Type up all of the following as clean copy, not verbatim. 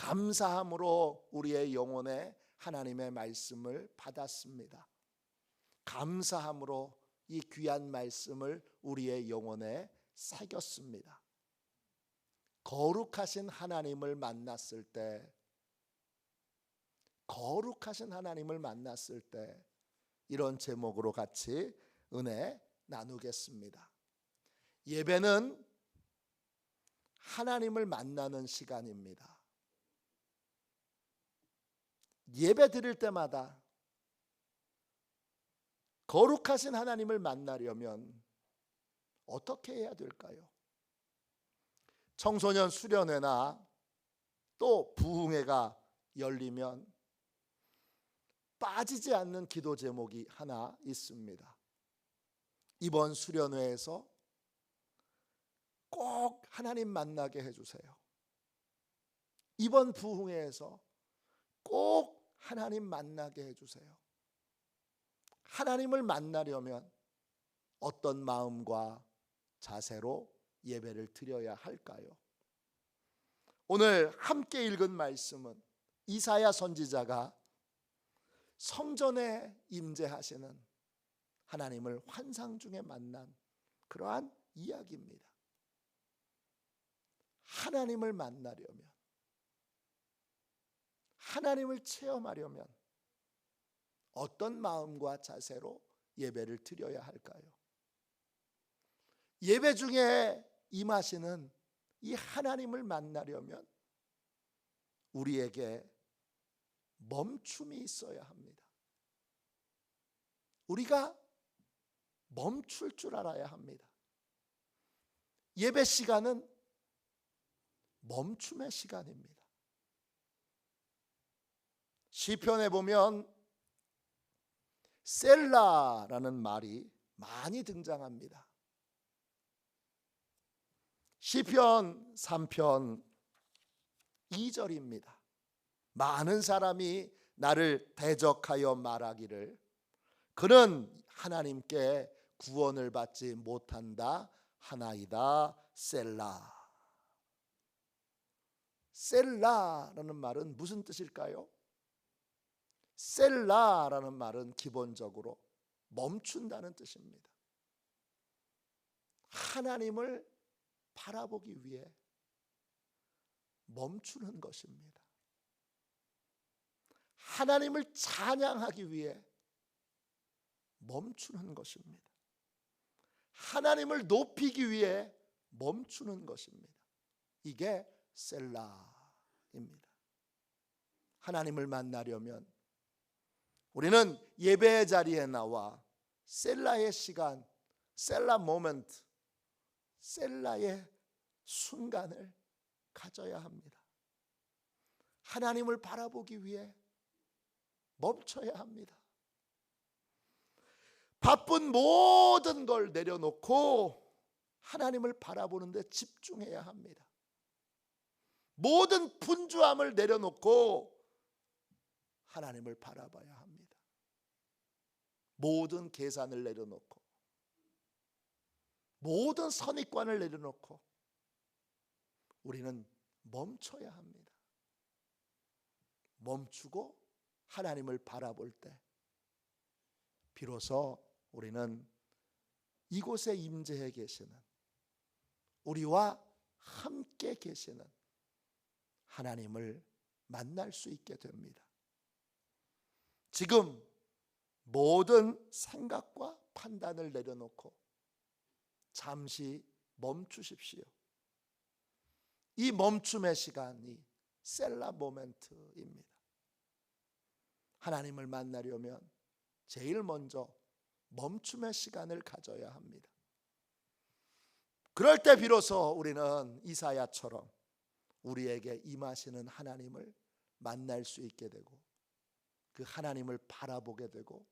감사함으로 우리의 영혼에 하나님의 말씀을 받았습니다. 감사함으로 이 귀한 말씀을 우리의 영혼에 새겼습니다. 거룩하신 하나님을 만났을 때, 거룩하신 하나님을 만났을 때 이런 제목으로 같이 은혜 나누겠습니다. 예배는 하나님을 만나는 시간입니다. 예배 드릴 때마다 거룩하신 하나님을 만나려면 어떻게 해야 될까요? 청소년 수련회나 또 부흥회가 열리면 빠지지 않는 기도 제목이 하나 있습니다. 이번 수련회에서 꼭 하나님 만나게 해주세요. 이번 부흥회에서 꼭 하나님 만나게 해주세요. 하나님을 만나려면 어떤 마음과 자세로 예배를 드려야 할까요? 오늘 함께 읽은 말씀은 이사야 선지자가 성전에 임재하시는 하나님을 환상 중에 만난 그러한 이야기입니다. 하나님을 만나려면, 하나님을 체험하려면 어떤 마음과 자세로 예배를 드려야 할까요? 예배 중에 임하시는 이 하나님을 만나려면 우리에게 멈춤이 있어야 합니다. 우리가 멈출 줄 알아야 합니다. 예배 시간은 멈춤의 시간입니다. 시편에 보면 셀라라는 말이 많이 등장합니다. 시편 3편 2절입니다. 많은 사람이 나를 대적하여 말하기를 그는 하나님께 구원을 받지 못한다 하나이다. 셀라. 셀라라는 말은 무슨 뜻일까요? 셀라라는 말은 기본적으로 멈춘다는 뜻입니다. 하나님을 바라보기 위해 멈추는 것입니다. 하나님을 찬양하기 위해 멈추는 것입니다. 하나님을 높이기 위해 멈추는 것입니다. 이게 셀라입니다. 하나님을 만나려면 우리는 예배의 자리에 나와 셀라의 시간, 셀라 모멘트, 셀라의 순간을 가져야 합니다. 하나님을 바라보기 위해 멈춰야 합니다. 바쁜 모든 걸 내려놓고 하나님을 바라보는 데 집중해야 합니다. 모든 분주함을 내려놓고 하나님을 바라봐야 합니다. 모든 계산을 내려놓고 모든 선입관을 내려놓고 우리는 멈춰야 합니다. 멈추고 하나님을 바라볼 때 비로소 우리는 이곳에 임재해 계시는, 우리와 함께 계시는 하나님을 만날 수 있게 됩니다. 지금 모든 생각과 판단을 내려놓고 잠시 멈추십시오. 이 멈춤의 시간이 셀라 모멘트입니다. 하나님을 만나려면 제일 먼저 멈춤의 시간을 가져야 합니다. 그럴 때 비로소 우리는 이사야처럼 우리에게 임하시는 하나님을 만날 수 있게 되고 그 하나님을 바라보게 되고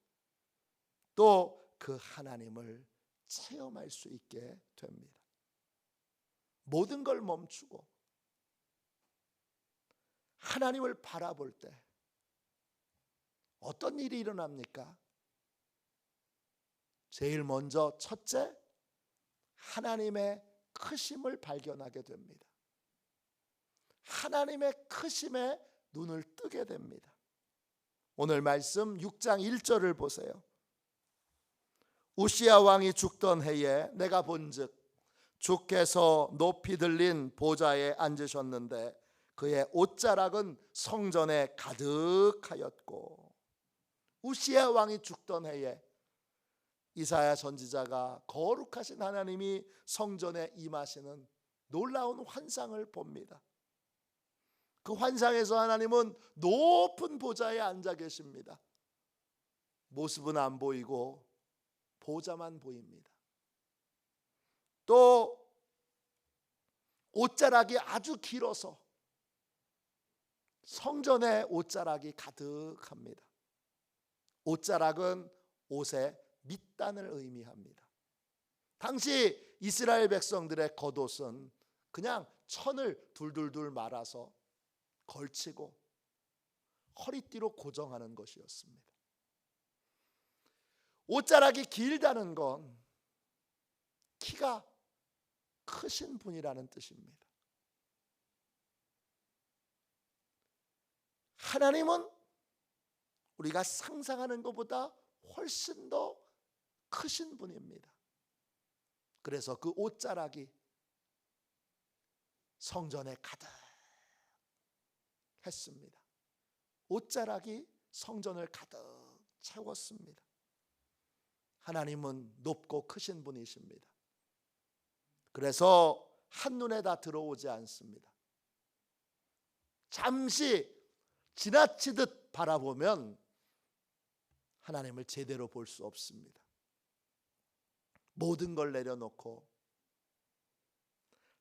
또 그 하나님을 체험할 수 있게 됩니다. 모든 걸 멈추고 하나님을 바라볼 때 어떤 일이 일어납니까? 제일 먼저 첫째, 하나님의 크심을 발견하게 됩니다. 하나님의 크심에 눈을 뜨게 됩니다. 오늘 말씀 6장 1절을 보세요. 우시야 왕이 죽던 해에 내가 본즉 주께서 높이 들린 보좌에 앉으셨는데 그의 옷자락은 성전에 가득하였고, 우시야 왕이 죽던 해에 이사야 선지자가 거룩하신 하나님이 성전에 임하시는 놀라운 환상을 봅니다. 그 환상에서 하나님은 높은 보좌에 앉아 계십니다. 모습은 안 보이고 보좌만 보입니다. 또 옷자락이 아주 길어서 성전에 옷자락이 가득합니다. 옷자락은 옷의 밑단을 의미합니다. 당시 이스라엘 백성들의 겉옷은 그냥 천을 둘둘둘 말아서 걸치고 허리띠로 고정하는 것이었습니다. 옷자락이 길다는 건 키가 크신 분이라는 뜻입니다. 하나님은 우리가 상상하는 것보다 훨씬 더 크신 분입니다. 그래서 그 옷자락이 성전에 가득 했습니다. 옷자락이 성전을 가득 채웠습니다. 하나님은 높고 크신 분이십니다. 그래서 한눈에 다 들어오지 않습니다. 잠시 지나치듯 바라보면 하나님을 제대로 볼 수 없습니다. 모든 걸 내려놓고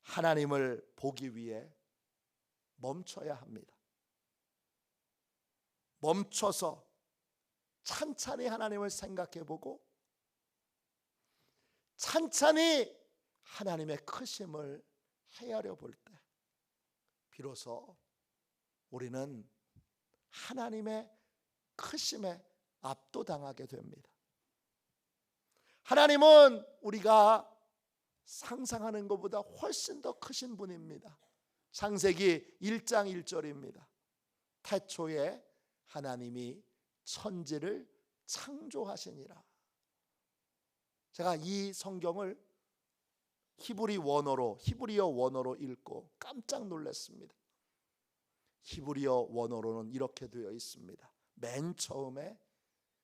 하나님을 보기 위해 멈춰야 합니다. 멈춰서 찬찬히 하나님을 생각해보고 찬찬히 하나님의 크심을 헤아려 볼 때 비로소 우리는 하나님의 크심에 압도당하게 됩니다. 하나님은 우리가 상상하는 것보다 훨씬 더 크신 분입니다. 창세기 1장 1절입니다. 태초에 하나님이 천지를 창조하시니라. 제가 이 성경을 히브리어 원어로 읽고 깜짝 놀랐습니다. 히브리어 원어로는 이렇게 되어 있습니다. 맨 처음에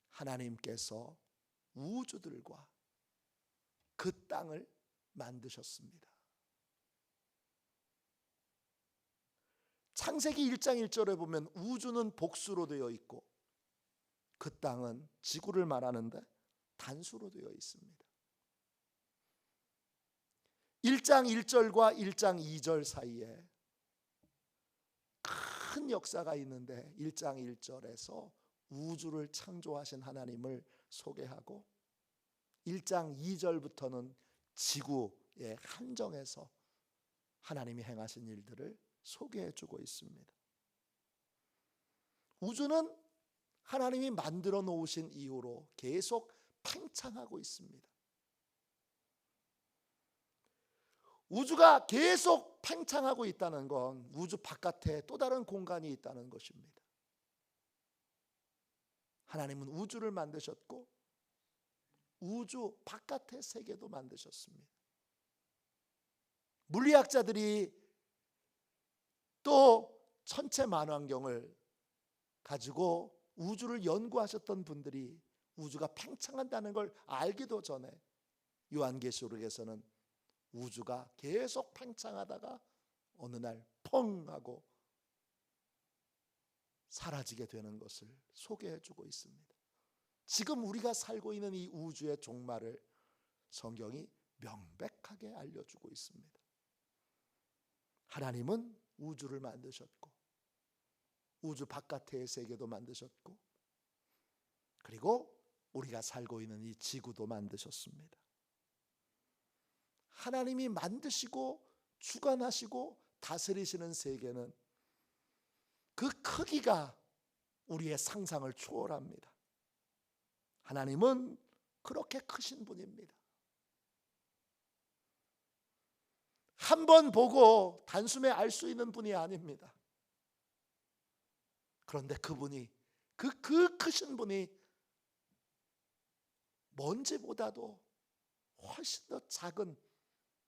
하나님께서 우주들과 그 땅을 만드셨습니다. 창세기 1장 1절에 보면 우주는 복수로 되어 있고 그 땅은 지구를 말하는데 단수로 되어 있습니다. 1장 1절과 1장 2절 사이에 큰 역사가 있는데 1장 1절에서 우주를 창조하신 하나님을 소개하고 1장 2절부터는 지구의 한정에서 하나님이 행하신 일들을 소개해주고 있습니다. 우주는 하나님이 만들어 놓으신 이후로 계속 팽창하고 있습니다. 우주가 계속 팽창하고 있다는 건 우주 바깥에 또 다른 공간이 있다는 것입니다. 하나님은 우주를 만드셨고 우주 바깥의 세계도 만드셨습니다. 물리학자들이 또 천체 만환경을 가지고 우주를 연구하셨던 분들이 우주가 팽창한다는 걸 알기도 전에 요한계시록에서는 우주가 계속 팽창하다가 어느 날 펑 하고 사라지게 되는 것을 소개해주고 있습니다. 지금 우리가 살고 있는 이 우주의 종말을 성경이 명백하게 알려주고 있습니다. 하나님은 우주를 만드셨고 우주 바깥의 세계도 만드셨고 그리고 우리가 살고 있는 이 지구도 만드셨습니다. 하나님이 만드시고 주관하시고 다스리시는 세계는 그 크기가 우리의 상상을 초월합니다. 하나님은 그렇게 크신 분입니다. 한 번 보고 단숨에 알 수 있는 분이 아닙니다. 그런데 그분이 그 크신 분이 먼지보다도 훨씬 더 작은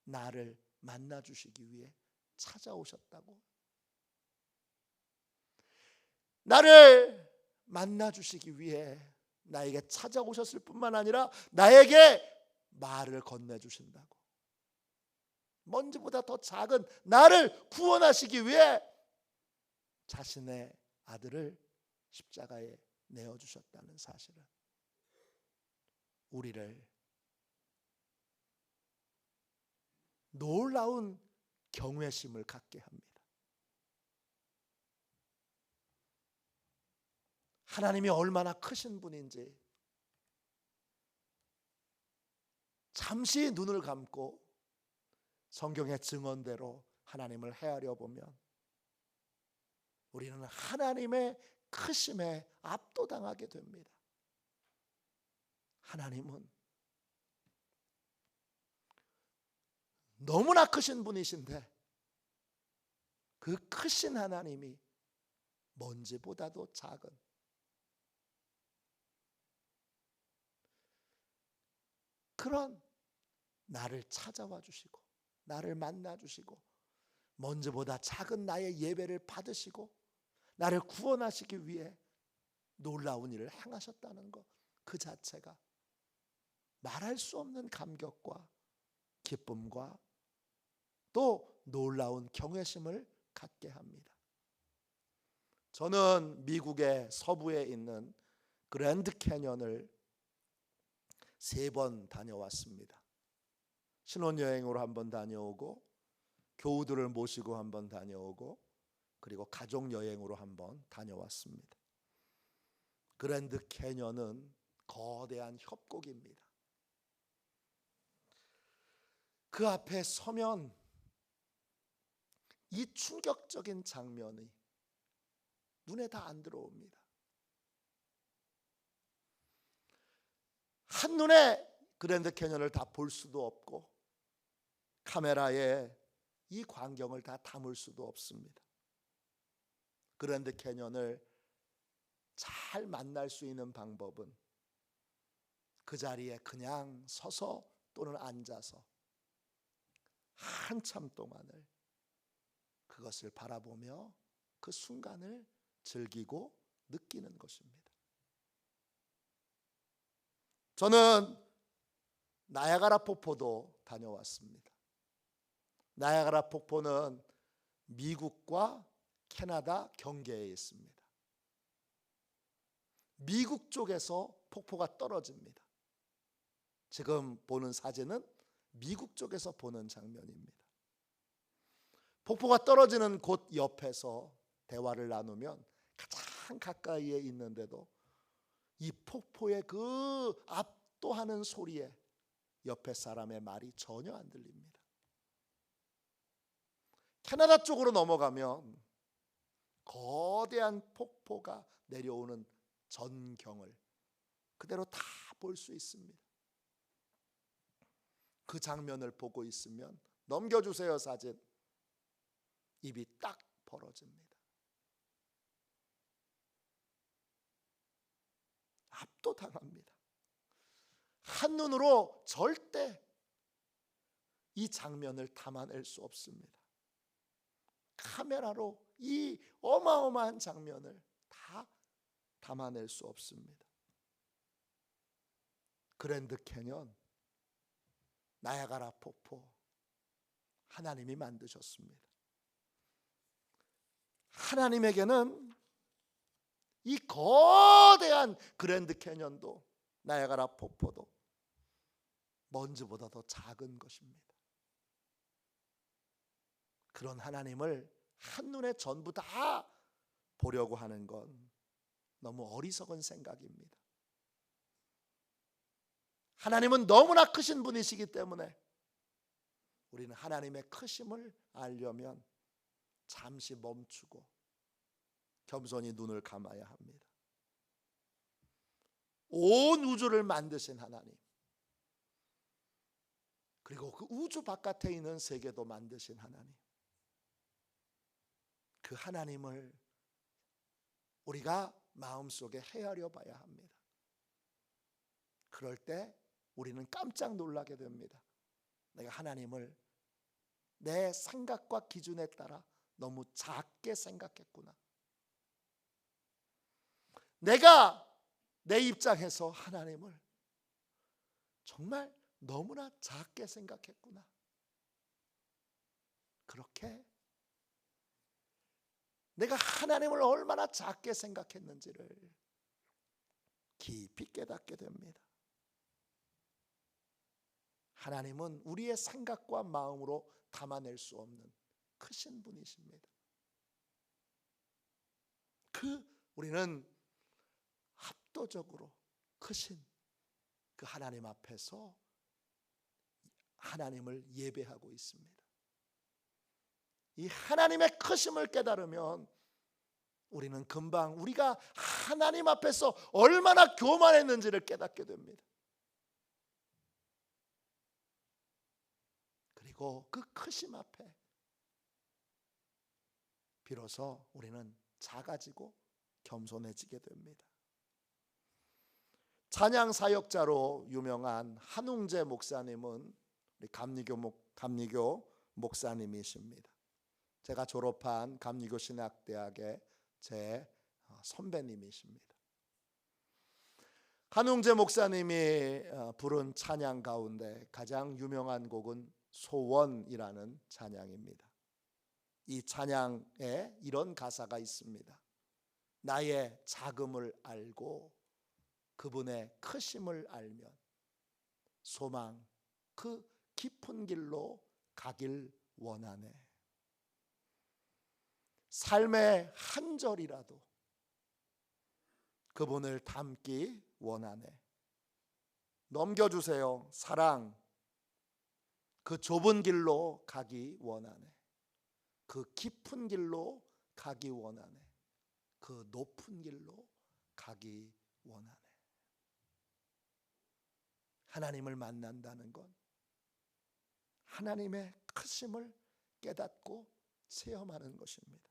나를 만나 주시기 위해 찾아오셨다고. 나를 만나 주시기 위해 나에게 찾아오셨을 뿐만 아니라 나에게 말을 건네 주신다고. 먼지보다 더 작은 나를 구원하시기 위해 자신의 아들을 십자가에 내어 주셨다는 사실은 우리를 놀라운 경외심을 갖게 합니다. 하나님이 얼마나 크신 분인지 잠시 눈을 감고 성경의 증언대로 하나님을 헤아려 보면 우리는 하나님의 크심에 압도당하게 됩니다. 하나님은 너무나 크신 분이신데 그 크신 하나님이 먼지보다도 작은 그런 나를 찾아와 주시고 나를 만나 주시고 먼지보다 작은 나의 예배를 받으시고 나를 구원하시기 위해 놀라운 일을 행하셨다는 것, 그 자체가 말할 수 없는 감격과 기쁨과 또 놀라운 경외심을 갖게 합니다. 저는 미국의 서부에 있는 그랜드 캐년을 3번 다녀왔습니다. 신혼여행으로 한번 다녀오고 교우들을 모시고 한번 다녀오고 그리고 가족여행으로 한번 다녀왔습니다. 그랜드 캐년은 거대한 협곡입니다. 그 앞에 서면 이 충격적인 장면이 눈에 다 안 들어옵니다. 한눈에 그랜드 캐년을 다 볼 수도 없고 카메라에 이 광경을 다 담을 수도 없습니다. 그랜드 캐년을 잘 만날 수 있는 방법은 그 자리에 그냥 서서 또는 앉아서 한참 동안을 그것을 바라보며 그 순간을 즐기고 느끼는 것입니다. 저는 나야가라 폭포도 다녀왔습니다. 나야가라 폭포는 미국과 캐나다 경계에 있습니다. 미국 쪽에서 폭포가 떨어집니다. 지금 보는 사진은 미국 쪽에서 보는 장면입니다. 폭포가 떨어지는 곳 옆에서 대화를 나누면 가장 가까이에 있는데도 이 폭포의 그 압도하는 소리에 옆에 사람의 말이 전혀 안 들립니다. 캐나다 쪽으로 넘어가면 거대한 폭포가 내려오는 전경을 그대로 다 볼 수 있습니다. 그 장면을 보고 있으면 넘겨주세요 사진. 입이 딱 벌어집니다. 압도당합니다. 한눈으로 절대 이 장면을 담아낼 수 없습니다. 카메라로 이 어마어마한 장면을 다 담아낼 수 없습니다. 그랜드 캐년, 나야가라 폭포, 하나님이 만드셨습니다. 하나님에게는 이 거대한 그랜드 캐년도 나야가라 폭포도 먼지보다 더 작은 것입니다. 그런 하나님을 한눈에 전부 다 보려고 하는 건 너무 어리석은 생각입니다. 하나님은 너무나 크신 분이시기 때문에 우리는 하나님의 크심을 알려면 잠시 멈추고 겸손히 눈을 감아야 합니다. 온 우주를 만드신 하나님, 그리고 그 우주 바깥에 있는 세계도 만드신 하나님, 그 하나님을 우리가 마음속에 헤아려 봐야 합니다. 그럴 때 우리는 깜짝 놀라게 됩니다. 내가 하나님을 내 생각과 기준에 따라 너무 작게 생각했구나. 내가 내 입장에서 하나님을 정말 너무나 작게 생각했구나. 그렇게 내가 하나님을 얼마나 작게 생각했는지를 깊이 깨닫게 됩니다. 하나님은 우리의 생각과 마음으로 담아낼 수 없는 크신 분이십니다. 우리는 압도적으로 크신 그 하나님 앞에서 하나님을 예배하고 있습니다. 이 하나님의 크심을 깨달으면 우리는 금방 우리가 하나님 앞에서 얼마나 교만했는지를 깨닫게 됩니다. 그리고 그 크심 앞에 비로소 우리는 작아지고 겸손해지게 됩니다. 찬양 사역자로 유명한 한웅재 목사님은 우리 감리교 목사님이십니다. 제가 졸업한 감리교 신학대학의 제 선배님이십니다. 한웅재 목사님이 부른 찬양 가운데 가장 유명한 곡은 소원이라는 찬양입니다. 이 찬양에 이런 가사가 있습니다. 나의 작음을 알고 그분의 크심을 알면 소망 그 깊은 길로 가길 원하네. 삶의 한 절이라도 그분을 닮기 원하네. 넘겨주세요. 사랑 그 좁은 길로 가기 원하네. 그 깊은 길로 가기 원하네. 그 높은 길로 가기 원하네. 하나님을 만난다는 건 하나님의 크심을 깨닫고 체험하는 것입니다.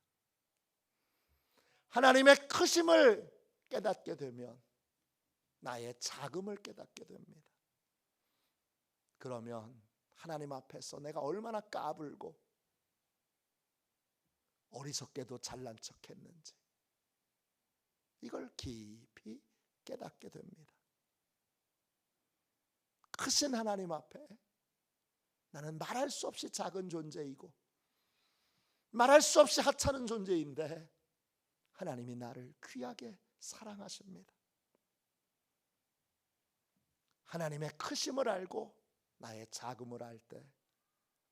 하나님의 크심을 깨닫게 되면 나의 작음을 깨닫게 됩니다. 그러면 하나님 앞에서 내가 얼마나 까불고 어리석게도 잘난 척했는지 이걸 깊이 깨닫게 됩니다. 크신 하나님 앞에 나는 말할 수 없이 작은 존재이고 말할 수 없이 하찮은 존재인데 하나님이 나를 귀하게 사랑하십니다. 하나님의 크심을 알고 나의 작음을 알 때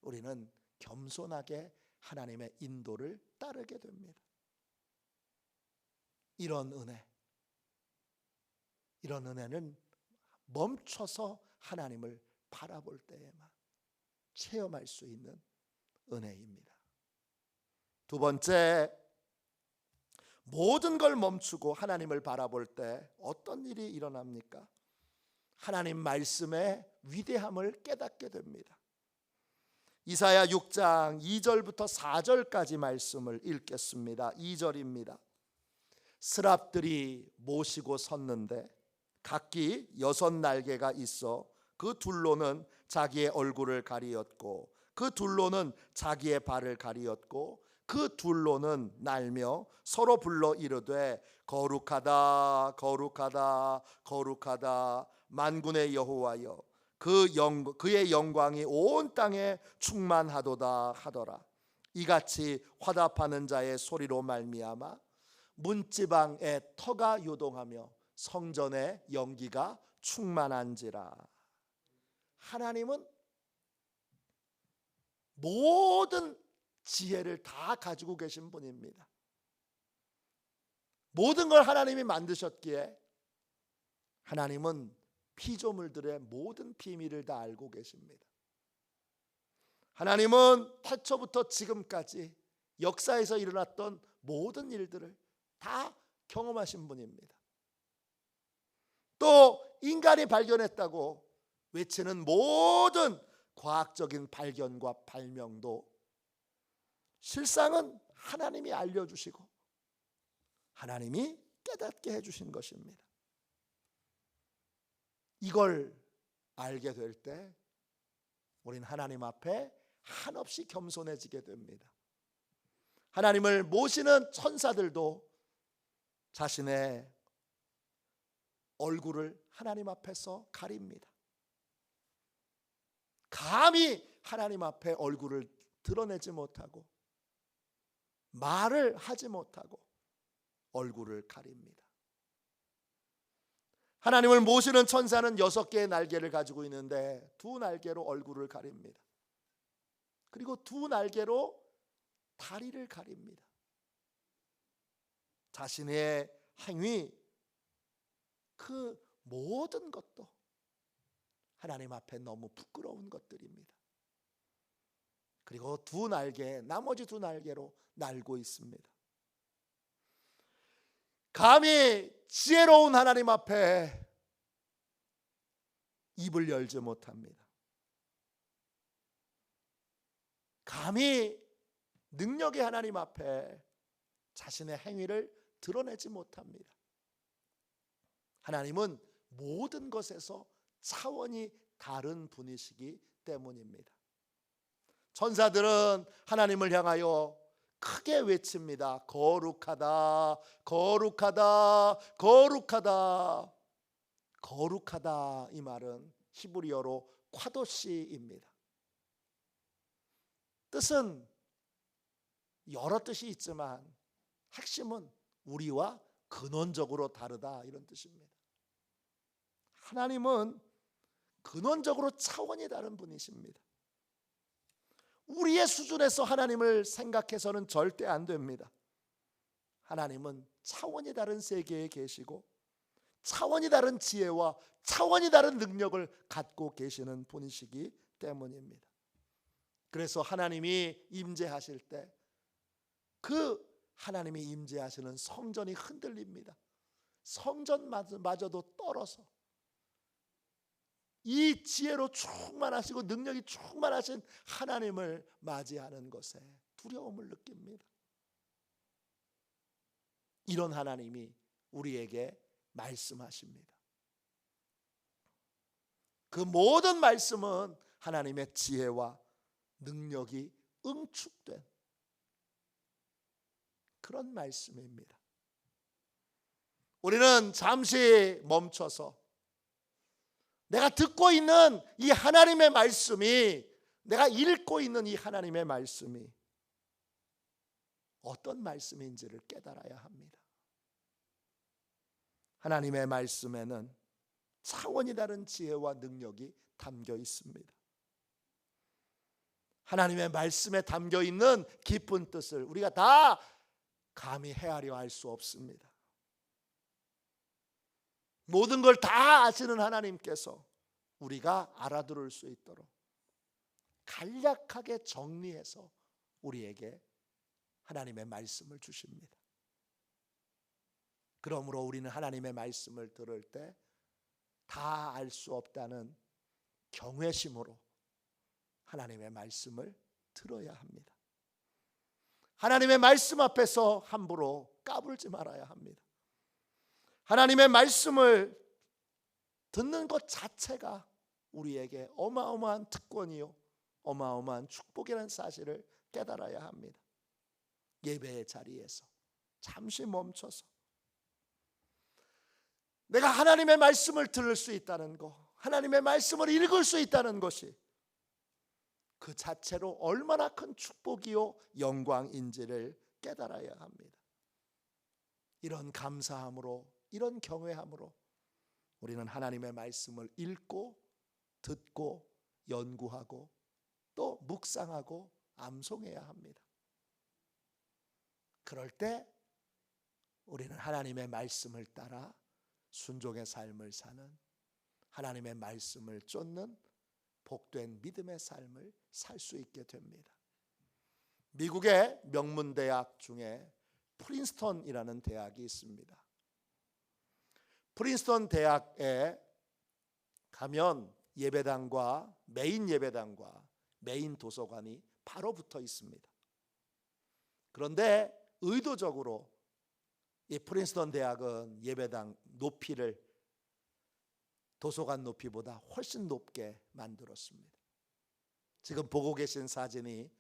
우리는 겸손하게 하나님의 인도를 따르게 됩니다. 이런 은혜는 멈춰서 하나님을 바라볼 때에만 체험할 수 있는 은혜입니다. 두 번째, 모든 걸 멈추고 하나님을 바라볼 때 어떤 일이 일어납니까? 하나님 말씀의 위대함을 깨닫게 됩니다. 이사야 6장 2절부터 4절까지 말씀을 읽겠습니다. 2절입니다. 스랍들이 모시고 섰는데 각기 6날개가 있어 그 둘로는 자기의 얼굴을 가리었고 그 둘로는 자기의 발을 가리었고 그 둘로는 날며 서로 불러 이르되 거룩하다 거룩하다 거룩하다 만군의 여호와여 그의 영광이 온 땅에 충만하도다 하더라. 이같이 화답하는 자의 소리로 말미암아 문지방에 터가 요동하며 성전의 연기가 충만한지라. 하나님은 모든 지혜를 다 가지고 계신 분입니다. 모든 걸 하나님이 만드셨기에 하나님은 피조물들의 모든 비밀을 다 알고 계십니다. 하나님은 태초부터 지금까지 역사에서 일어났던 모든 일들을 다 경험하신 분입니다. 또 인간이 발견했다고 외치는 모든 과학적인 발견과 발명도 실상은 하나님이 알려주시고 하나님이 깨닫게 해주신 것입니다. 이걸 알게 될 때 우린 하나님 앞에 한없이 겸손해지게 됩니다. 하나님을 모시는 천사들도 자신의 얼굴을 하나님 앞에서 가립니다. 감히 하나님 앞에 얼굴을 드러내지 못하고 말을 하지 못하고 얼굴을 가립니다. 하나님을 모시는 천사는 6개의 날개를 가지고 있는데 2날개로 얼굴을 가립니다. 그리고 2날개로 다리를 가립니다. 자신의 행위, 그 모든 것도 하나님 앞에 너무 부끄러운 것들입니다. 그리고 2날개, 나머지 2날개로 날고 있습니다. 감히 지혜로운 하나님 앞에 입을 열지 못합니다. 감히 능력의 하나님 앞에 자신의 행위를 드러내지 못합니다. 하나님은 모든 것에서 차원이 다른 분이시기 때문입니다. 천사들은 하나님을 향하여 크게 외칩니다. 거룩하다, 거룩하다, 거룩하다. 거룩하다, 이 말은 히브리어로 콰도시입니다. 뜻은 여러 뜻이 있지만 핵심은 우리와 근원적으로 다르다, 이런 뜻입니다. 하나님은 근원적으로 차원이 다른 분이십니다. 우리의 수준에서 하나님을 생각해서는 절대 안 됩니다. 하나님은 차원이 다른 세계에 계시고 차원이 다른 지혜와 차원이 다른 능력을 갖고 계시는 분이시기 때문입니다. 그래서 하나님이 임재하실 때 그 하나님이 임재하시는 성전이 흔들립니다. 성전마저도 떨어서 이 지혜로 충만하시고 능력이 충만하신 하나님을 맞이하는 것에 두려움을 느낍니다. 이런 하나님이 우리에게 말씀하십니다. 그 모든 말씀은 하나님의 지혜와 능력이 응축된 그런 말씀입니다. 우리는 잠시 멈춰서 내가 듣고 있는 이 하나님의 말씀이, 내가 읽고 있는 이 하나님의 말씀이 어떤 말씀인지를 깨달아야 합니다. 하나님의 말씀에는 차원이 다른 지혜와 능력이 담겨 있습니다. 하나님의 말씀에 담겨 있는 깊은 뜻을 우리가 다 감히 헤아려 알 수 없습니다. 모든 걸 다 아시는 하나님께서 우리가 알아들을 수 있도록 간략하게 정리해서 우리에게 하나님의 말씀을 주십니다. 그러므로 우리는 하나님의 말씀을 들을 때 다 알 수 없다는 경외심으로 하나님의 말씀을 들어야 합니다. 하나님의 말씀 앞에서 함부로 까불지 말아야 합니다. 하나님의 말씀을 듣는 것 자체가 우리에게 어마어마한 특권이요 어마어마한 축복이라는 사실을 깨달아야 합니다. 예배의 자리에서 잠시 멈춰서 내가 하나님의 말씀을 들을 수 있다는 것, 하나님의 말씀을 읽을 수 있다는 것이 그 자체로 얼마나 큰 축복이요 영광인지를 깨달아야 합니다. 이런 감사함으로, 이런 경외함으로 우리는 하나님의 말씀을 읽고 듣고 연구하고 또 묵상하고 암송해야 합니다. 그럴 때 우리는 하나님의 말씀을 따라 순종의 삶을 사는, 하나님의 말씀을 쫓는 복된 믿음의 삶을 살 수 있게 됩니다. 미국의 명문대학 중에 프린스턴이라는 대학이 있습니다. 프린스턴 대학에 가면 예배당과 메인 예배당과 메인 도서관이 바로 붙어 있습니다. 그런데 의도적으로 이 프린스턴 대학은 예배당 높이를 도서관 높이보다 훨씬 높게 만들었습니다. 지금 보고 계신 사진이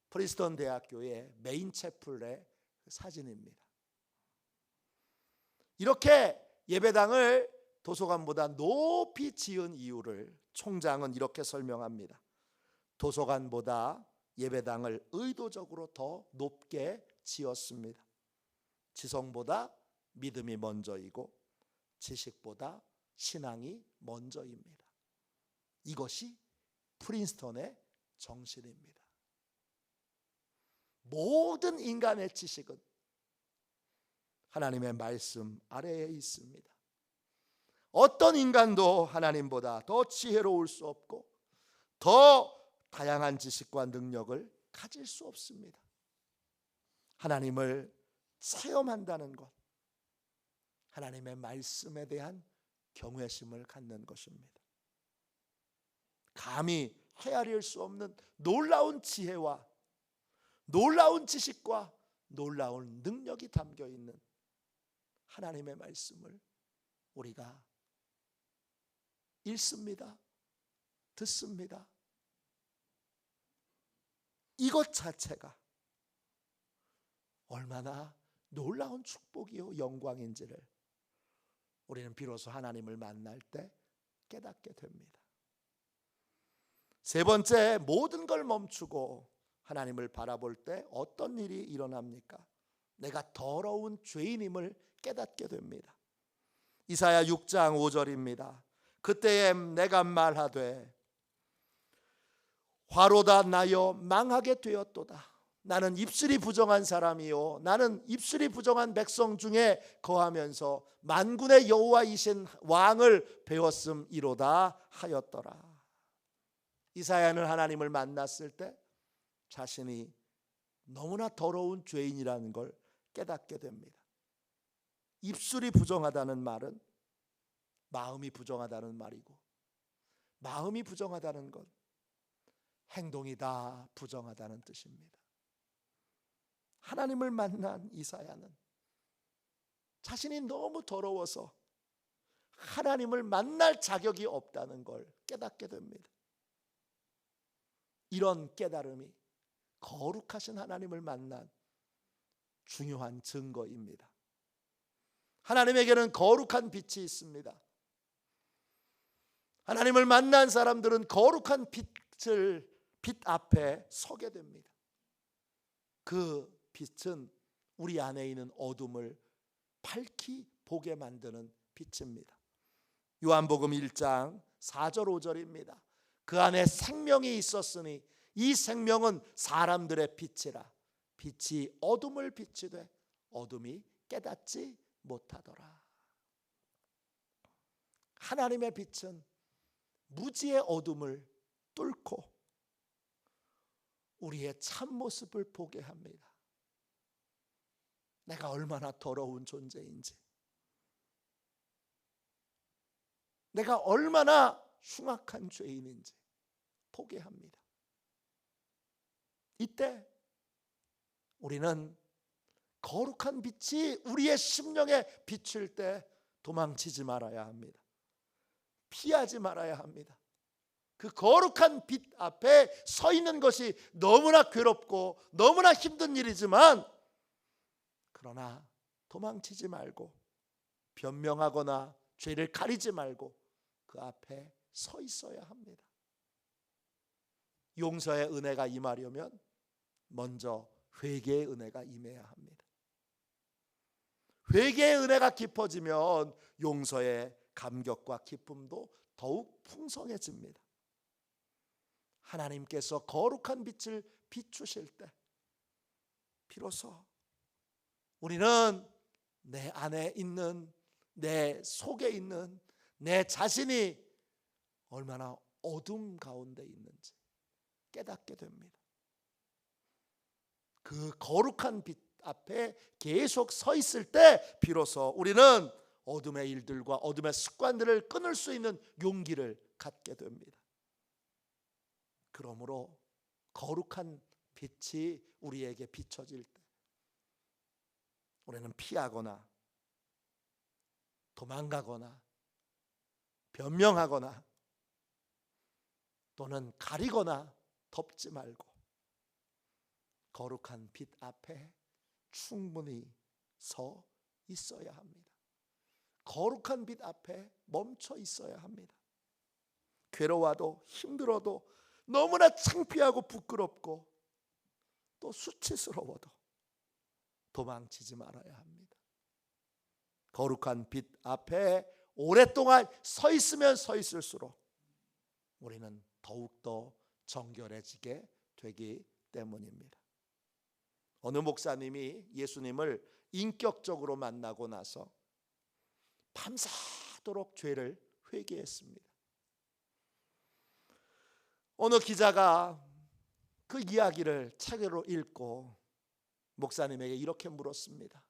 프린스턴 대학교의 메인 채플의 사진입니다. 이렇게 예배당을 도서관보다 높이 지은 이유를 총장은 이렇게 설명합니다. 도서관보다 예배당을 의도적으로 더 높게 지었습니다. 지성보다 믿음이 먼저이고 지식보다 신앙이 먼저입니다. 이것이 프린스턴의 정신입니다. 모든 인간의 지식은 하나님의 말씀 아래에 있습니다. 어떤 인간도 하나님보다 더 지혜로울 수 없고 더 다양한 지식과 능력을 가질 수 없습니다. 하나님을 체험한다는 것, 하나님의 말씀에 대한 경외심을 갖는 것입니다. 감히 헤아릴 수 없는 놀라운 지혜와 놀라운 지식과 놀라운 능력이 담겨 있는 하나님의 말씀을 우리가 읽습니다. 듣습니다. 이것 자체가 얼마나 놀라운 축복이요 영광인지를 우리는 비로소 하나님을 만날 때 깨닫게 됩니다. 세 번째, 모든 걸 멈추고 하나님을 바라볼 때 어떤 일이 일어납니까? 내가 더러운 죄인임을 깨닫게 됩니다. 이사야 6장 5절입니다. 그때에 내가 말하되 화로다 나여 망하게 되었도다. 나는 입술이 부정한 사람이요 나는 입술이 부정한 백성 중에 거하면서 만군의 여호와이신 왕을 배웠음이로다 하였더라. 이사야는 하나님을 만났을 때 자신이 너무나 더러운 죄인이라는 걸 깨닫게 됩니다. 입술이 부정하다는 말은 마음이 부정하다는 말이고, 마음이 부정하다는 건 행동이 다 부정하다는 뜻입니다. 하나님을 만난 이사야는 자신이 너무 더러워서 하나님을 만날 자격이 없다는 걸 깨닫게 됩니다. 이런 깨달음이 거룩하신 하나님을 만난 중요한 증거입니다. 하나님에게는 거룩한 빛이 있습니다. 하나님을 만난 사람들은 거룩한 빛 앞에 서게 됩니다. 그 빛은 우리 안에 있는 어둠을 밝히 보게 만드는 빛입니다. 요한복음 1장 4절 5절입니다. 그 안에 생명이 있었으니 이 생명은 사람들의 빛이라. 빛이 어둠을 비치되 어둠이 깨닫지 못하더라. 하나님의 빛은 무지의 어둠을 뚫고 우리의 참모습을 보게 합니다. 내가 얼마나 더러운 존재인지, 내가 얼마나 흉악한 죄인인지 보게 합니다. 이때 우리는 거룩한 빛이 우리의 심령에 비칠 때 도망치지 말아야 합니다. 피하지 말아야 합니다. 그 거룩한 빛 앞에 서 있는 것이 너무나 괴롭고 너무나 힘든 일이지만, 그러나 도망치지 말고 변명하거나 죄를 가리지 말고 그 앞에 서 있어야 합니다. 용서의 은혜가 임하려면 먼저 회개의 은혜가 임해야 합니다. 회개의 은혜가 깊어지면 용서의 감격과 기쁨도 더욱 풍성해집니다. 하나님께서 거룩한 빛을 비추실 때 비로소 우리는 내 안에 있는, 내 속에 있는 내 자신이 얼마나 어둠 가운데 있는지 깨닫게 됩니다. 그 거룩한 빛 앞에 계속 서 있을 때 비로소 우리는 어둠의 일들과 어둠의 습관들을 끊을 수 있는 용기를 갖게 됩니다. 그러므로 거룩한 빛이 우리에게 비춰질 때 우리는 피하거나 도망가거나 변명하거나 또는 가리거나 덮지 말고 거룩한 빛 앞에 충분히 서 있어야 합니다. 거룩한 빛 앞에 멈춰 있어야 합니다. 괴로워도 힘들어도 너무나 창피하고 부끄럽고 또 수치스러워도 도망치지 말아야 합니다. 거룩한 빛 앞에 오랫동안 서 있으면 서 있을수록 우리는 더욱더 정결해지게 되기 때문입니다. 어느 목사님이 예수님을 인격적으로 만나고 나서 밤새도록 죄를 회개했습니다. 어느 기자가 그 이야기를 책으로 읽고 목사님에게 이렇게 물었습니다.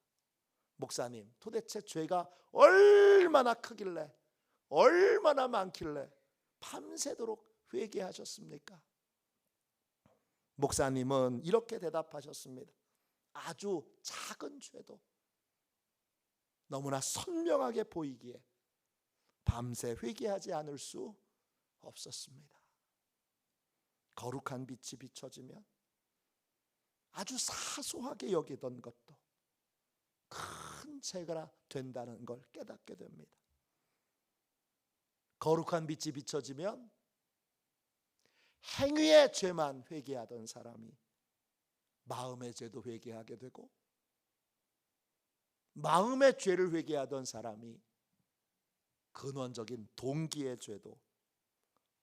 목사님, 도대체 죄가 얼마나 크길래, 얼마나 많길래 밤새도록 회개하셨습니까? 목사님은 이렇게 대답하셨습니다. 아주 작은 죄도 너무나 선명하게 보이기에 밤새 회개하지 않을 수 없었습니다. 거룩한 빛이 비춰지면 아주 사소하게 여기던 것도 큰 죄가 된다는 걸 깨닫게 됩니다. 거룩한 빛이 비춰지면 행위의 죄만 회개하던 사람이 마음의 죄도 회개하게 되고, 마음의 죄를 회개하던 사람이 근원적인 동기의 죄도,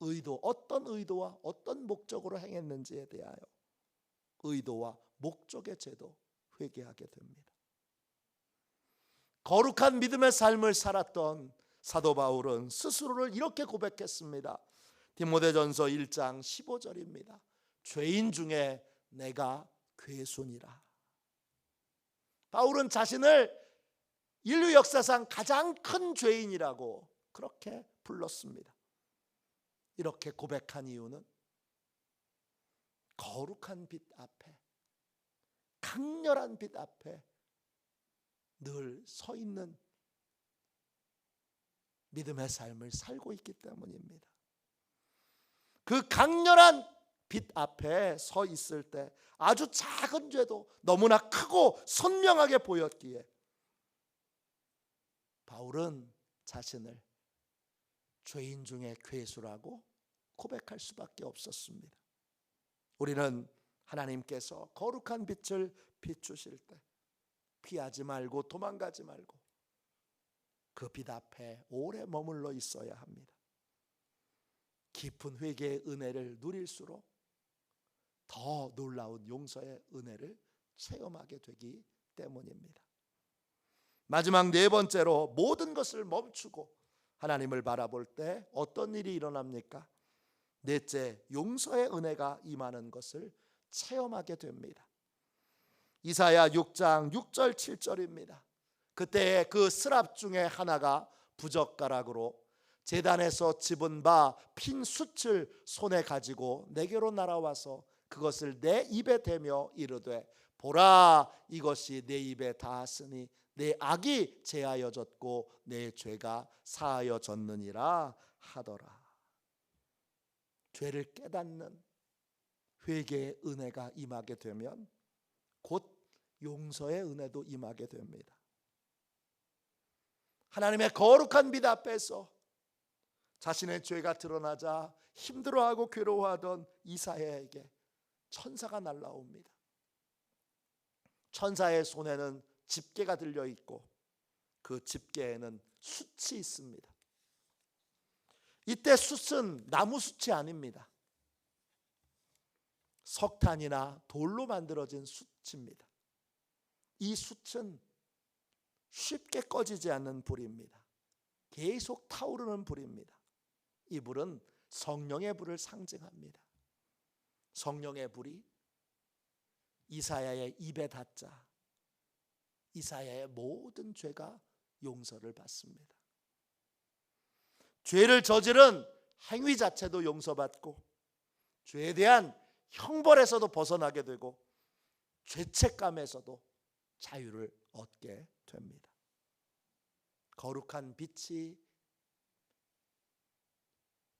의도, 어떤 의도와 어떤 목적으로 행했는지에 대하여 의도와 목적의 죄도 회개하게 됩니다. 거룩한 믿음의 삶을 살았던 사도 바울은 스스로를 이렇게 고백했습니다. 디모데전서 1장 15절입니다. 죄인 중에 내가 괴순이라. 바울은 자신을 인류 역사상 가장 큰 죄인이라고 그렇게 불렀습니다. 이렇게 고백한 이유는 거룩한 빛 앞에, 강렬한 빛 앞에 늘 서 있는 믿음의 삶을 살고 있기 때문입니다. 그 강렬한 빛 앞에 서 있을 때 아주 작은 죄도 너무나 크고 선명하게 보였기에 바울은 자신을 죄인 중에 괴수라고 고백할 수밖에 없었습니다. 우리는 하나님께서 거룩한 빛을 비추실 때 피하지 말고 도망가지 말고 그 빛 앞에 오래 머물러 있어야 합니다. 깊은 회개의 은혜를 누릴수록 더 놀라운 용서의 은혜를 체험하게 되기 때문입니다. 마지막 네 번째로, 모든 것을 멈추고 하나님을 바라볼 때 어떤 일이 일어납니까? 넷째, 용서의 은혜가 임하는 것을 체험하게 됩니다. 이사야 6장 6절 7절입니다. 그때 그 스랍 중에 하나가 부젓가락으로 제단에서 집은 바 핀 숯을 손에 가지고 내게로 날아와서 그것을 내 입에 대며 이르되, 보라, 이것이 내 입에 닿았으니 내 악이 제하여졌고 내 죄가 사하여졌느니라 하더라. 죄를 깨닫는 회개의 은혜가 임하게 되면 곧 용서의 은혜도 임하게 됩니다. 하나님의 거룩한 빛 앞에서 자신의 죄가 드러나자 힘들어하고 괴로워하던 이사야에게 천사가 날라옵니다. 천사의 손에는 집게가 들려 있고 그 집게에는 숯이 있습니다. 이때 숯은 나무 숯이 아닙니다. 석탄이나 돌로 만들어진 숯입니다. 이 숯은 쉽게 꺼지지 않는 불입니다. 계속 타오르는 불입니다. 이 불은 성령의 불을 상징합니다. 성령의 불이 이사야의 입에 닿자 이사야의 모든 죄가 용서를 받습니다. 죄를 저지른 행위 자체도 용서받고 죄에 대한 형벌에서도 벗어나게 되고 죄책감에서도 자유를 얻게 됩니다. 거룩한 빛이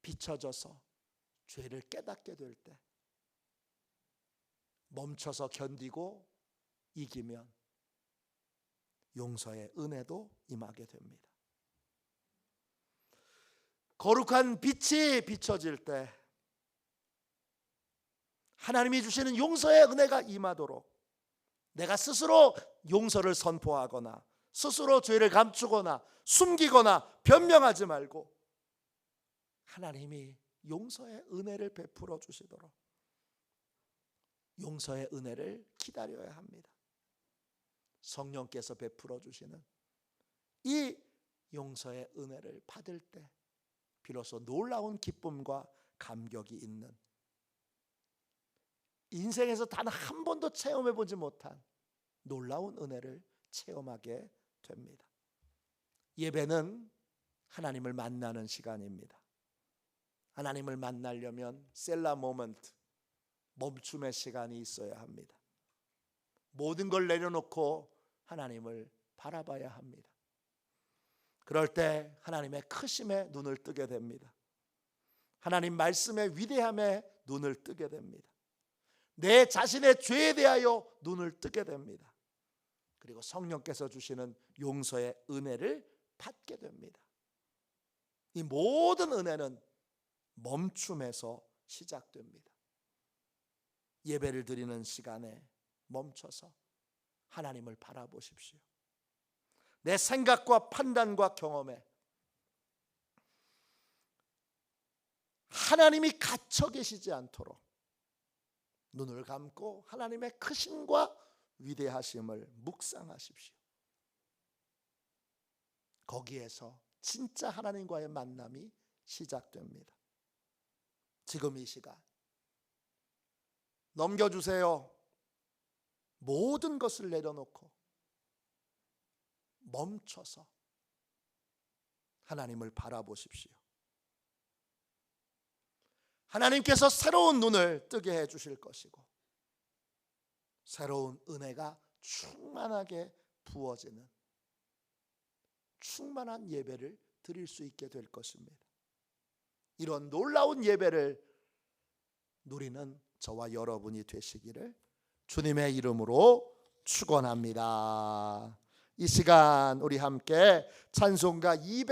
비춰져서 죄를 깨닫게 될 때 멈춰서 견디고 이기면 용서의 은혜도 임하게 됩니다. 거룩한 빛이 비춰질 때 하나님이 주시는 용서의 은혜가 임하도록 내가 스스로 용서를 선포하거나 스스로 죄를 감추거나 숨기거나 변명하지 말고 하나님이 용서의 은혜를 베풀어 주시도록 용서의 은혜를 기다려야 합니다. 성령께서 베풀어 주시는 이 용서의 은혜를 받을 때 비로소 놀라운 기쁨과 감격이 있는, 인생에서 단 한 번도 체험해 보지 못한 놀라운 은혜를 체험하게 됩니다. 예배는 하나님을 만나는 시간입니다. 하나님을 만나려면 셀라 모먼트, 멈춤의 시간이 있어야 합니다. 모든 걸 내려놓고 하나님을 바라봐야 합니다. 그럴 때 하나님의 크심에 눈을 뜨게 됩니다. 하나님 말씀의 위대함에 눈을 뜨게 됩니다. 내 자신의 죄에 대하여 눈을 뜨게 됩니다. 그리고 성령께서 주시는 용서의 은혜를 받게 됩니다. 이 모든 은혜는 멈춤에서 시작됩니다. 예배를 드리는 시간에 멈춰서 하나님을 바라보십시오. 내 생각과 판단과 경험에 하나님이 갇혀 계시지 않도록 눈을 감고 하나님의 크심과 위대하심을 묵상하십시오. 거기에서 진짜 하나님과의 만남이 시작됩니다. 지금 이 시간 넘겨주세요. 모든 것을 내려놓고 멈춰서 하나님을 바라보십시오. 하나님께서 새로운 눈을 뜨게 해 주실 것이고 새로운 은혜가 충만하게 부어지는 충만한 예배를 드릴 수 있게 될 것입니다. 이런 놀라운 예배를 누리는 저와 여러분이 되시기를 주님의 이름으로 축원합니다. 이 시간 우리 함께 찬송가